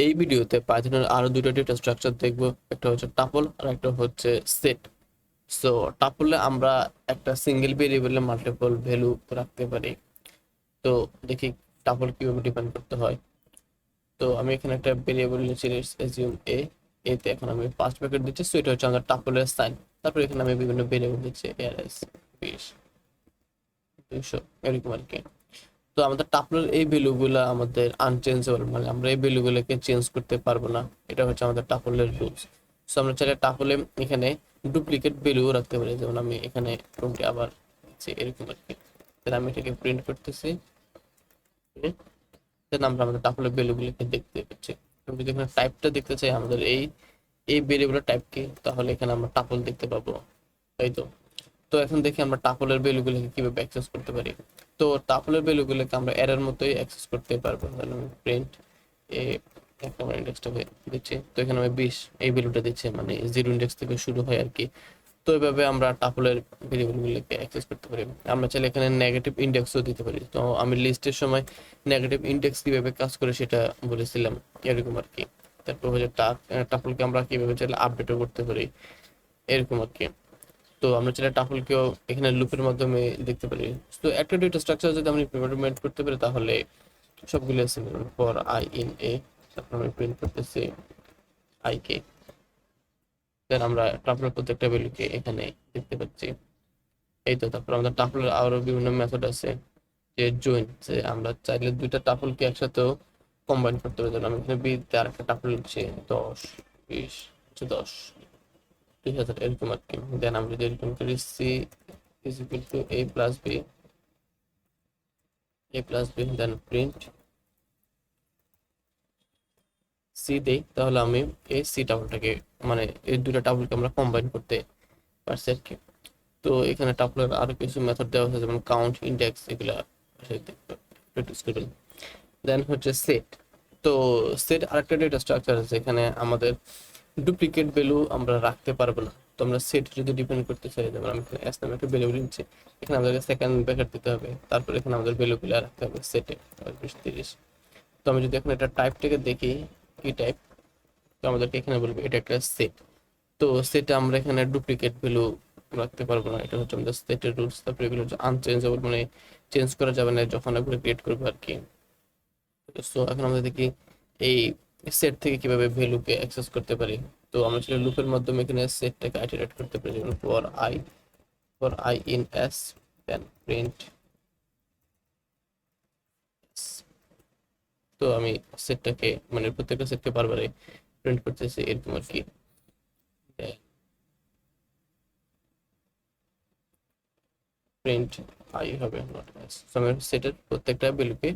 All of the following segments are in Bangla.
এই ভিডিওতে পাইথনের আরো দুটো ডেটা স্ট্রাকচার দেখবো, একটা হচ্ছে টাপল আর একটা হচ্ছে সেট। সো টাপলে আমরা একটা সিঙ্গেল ভেরিয়েবলে মাল্টিপল ভ্যালু রাখতে পারি। তো দেখি টাপল কিভাবে ডিফাইন করতে হয়। তো আমি এখানে একটা ভেরিয়েবল নিচ্ছি, অ্যাজিউম এ। এতে এখন আমি ফার্স্ট ব্র্যাকেট দিচ্ছি, সো এটা হচ্ছে আমাদের টাপলের সাইন। তারপর এখানে আমি বিভিন্ন ভেরিয়েবল দিচ্ছি, এআরএস 20 200 এরকম আর কি। তো আমাদের টাপলের এই ভ্যালুগুলো আমাদের আনচেঞ্জেবল, মানে আমরা এই ভ্যালুগুলোকে চেঞ্জ করতে পারবো না। এটা হচ্ছে আমাদের টাপলের রুলস। সো আমরা চাইলে টাপলে এখানে ডুপ্লিকেট ভ্যালু রাখতে পারি, যেমন আমি এখানে 20 আবার দিচ্ছি এরকম আর কি। তাহলে আমি এটাকে প্রিন্ট করতেছি, দেন আমরা আমাদের টাপলের ভ্যালুগুলোকে দেখতে পাচ্ছি। আমি যদি এখানে টাইপটা দেখতে চাই আমাদের এই এই ভ্যারিয়েবলের টাইপ কি, তাহলে এখানে আমরা টাপল দেখতে পাবো, তাই তো। তো এখন দেখি আমরা টাপলের ভ্যালুগুলোকে কিভাবে অ্যাক্সেস করতে পারি। তো টাপলের ভ্যালুগুলোকে আমরা এরর মতোই অ্যাক্সেস করতে পারবো। তাহলে আমি প্রিন্ট এ এক নম্বর ইন্ডেক্সটাকে দিচ্ছি, তো এখানে আমি 20 এই ভ্যালুটা দিচ্ছি, মানে 0 ইন্ডেক্স থেকে শুরু হয় আর কি। তো এইভাবে আমরা টাপলের ভেরিয়েবলগুলোকে অ্যাক্সেস করতে পারি। আমরা চাইলে এখানে নেগেটিভ ইন্ডেক্সও দিতে পারি। তো আমি লিস্টের সময় নেগেটিভ ইন্ডেক্স কিভাবে কাজ করে সেটা বলেছিলাম, এরকম আর কি। তারপর হচ্ছে টাপলকে আমরা কিভাবে চাইলে আপডেটও করতে পারি, এরকম আর কি। তো আমরা চাইলে টাপলকেও এখানে লুপের মাধ্যমে দেখতে পারি। তো একটা ডেটা স্ট্রাকচার যদি আমরা ইমপ্লিমেন্ট করতে পারি তাহলে সবগুলো similar. For I in a, তারপর আমি প্রিন্ট করতেছি আই কে, দেন আমরা টাপলের প্রত্যেকটা ভ্যালুকে এখানে দেখতে পাচ্ছি, এই তো। তারপর আমাদের টাপলের আরো বিভিন্ন মেথড আছে, যে জয়েন, যে আমরা চাইলে দুইটা টাপলকে একসাথেও কম্বাইন করতে পারি। যেমন আমি এখানে বি তে আরেকটা টাপল হচ্ছে 10 20 10 2000 এরকম আর কি। দেন আমরা যদি এরকম করি C is equal to A plus B then print C দেই, তাহলে আমি এই সি টাপলটাকে, মানে এই দুটো টাপলকে আমরা কম্বাইন করতে পারছি আর কি। তো এখানে টাপলের আরো কিছু মেথড দেওয়া আছে, যেমন কাউন্ট, ইন্ডেক্স, এগুলা প্র্যাকটিস করবেন। দেন হচ্ছে সেট। তো সেট আরেকটা ডেটা স্ট্রাকচার আছে, এখানে আমাদের ডুপ্লিকেট ভ্যালু আমরা রাখতে পারবো না। তো আমরা সেট যদি ডিপেন্ড করতে চাই, যেমন আমি এখানে এস নামে একটা ভ্যালু নিচ্ছি, এখানে আমাদেরকে সেকেন্ড ব্র্যাকেট দিতে হবে, তারপর এখানে আমাদের ভ্যালুগুলো রাখতে হবে সেটে 30। তো আমি যদি এখন এটা টাইপটাকে দেখি কি টাইপ, তো আমাদেরকে এখানে বলবে এটা একটা সেট। তো সেটে আমরা এখানে ডুপ্লিকেট ভ্যালু রাখতে পারবো না, এটা হচ্ছে আমাদের সেটের রুলস। তারপরে এগুলো হচ্ছে আনচেঞ্জেবল, মানে চেঞ্জ করা যাবে না যখন আমরা ক্রিয়েট করবো আর কি। সো এখন আমরা দেখি এই সেট থেকে কিভাবে ভ্যালুকে অ্যাক্সেস করতে পারি। তো আমরা আসলে লুপের মাধ্যমে এখানে সেটটাকে আইটারেট করতে পারি, যেমন for I in S then print. তো আমি সেটটাকে, মানে প্রত্যেকটা সেটকে বারবারে প্রিন্ট করতেছি এরকম আর কি। প্রিন্ট আই হবে নট এস, তো আমি সেটের প্রত্যেকটা ভ্যালুকে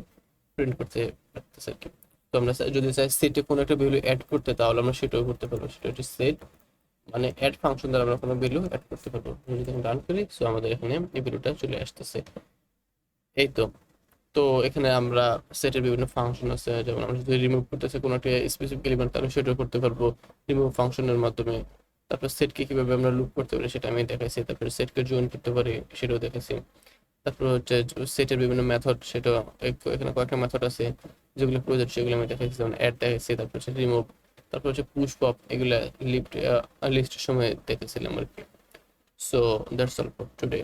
প্রিন্ট করতে পারতেছি আর কি। তো আমরা যদি চাই সেটে কোনো একটা ভ্যালু অ্যাড করতে, তাহলে আমরা সেটাও করতে পারবো। সেটা হচ্ছে সেট, মানে অ্যাড ফাংশন দ্বারা আমরা কোনো ভ্যালু অ্যাড করতে পারবো। যদি এখন রান করি, সো আমাদের এখানে এই ভ্যালুটা চলে আসতেছে, এই তো। তো এখানে আমরা সেটের বিভিন্ন ফাংশন আছে, যেমন আমরা যদি রিমুভ করতেছে কোনো একটা স্পেসিফিক এলিমেন্ট, তাহলে সেটাও করতে পারবো রিমুভ ফাংশনের মাধ্যমে। তারপর সেটকে কিভাবে আমরা লুপ করতে পারি সেটা আমি দেখাইছি। তারপরে সেটকে জয়েন করতে পারি সেটাও দেখাইছি। তারপর হচ্ছে সেটের বিভিন্ন মেথড, সেটা এখানে কয়েকটা মেথড আছে যেগুলো প্রয়োজন, সেগুলো আমি দেখাইছি, যেমন অ্যাড দেখাইছি, তারপর হচ্ছে রিমুভ, তারপর হচ্ছে পুশ পপ, এগুলা লিস্টের সময় দেখেছিলাম আর কি। So that's all for today.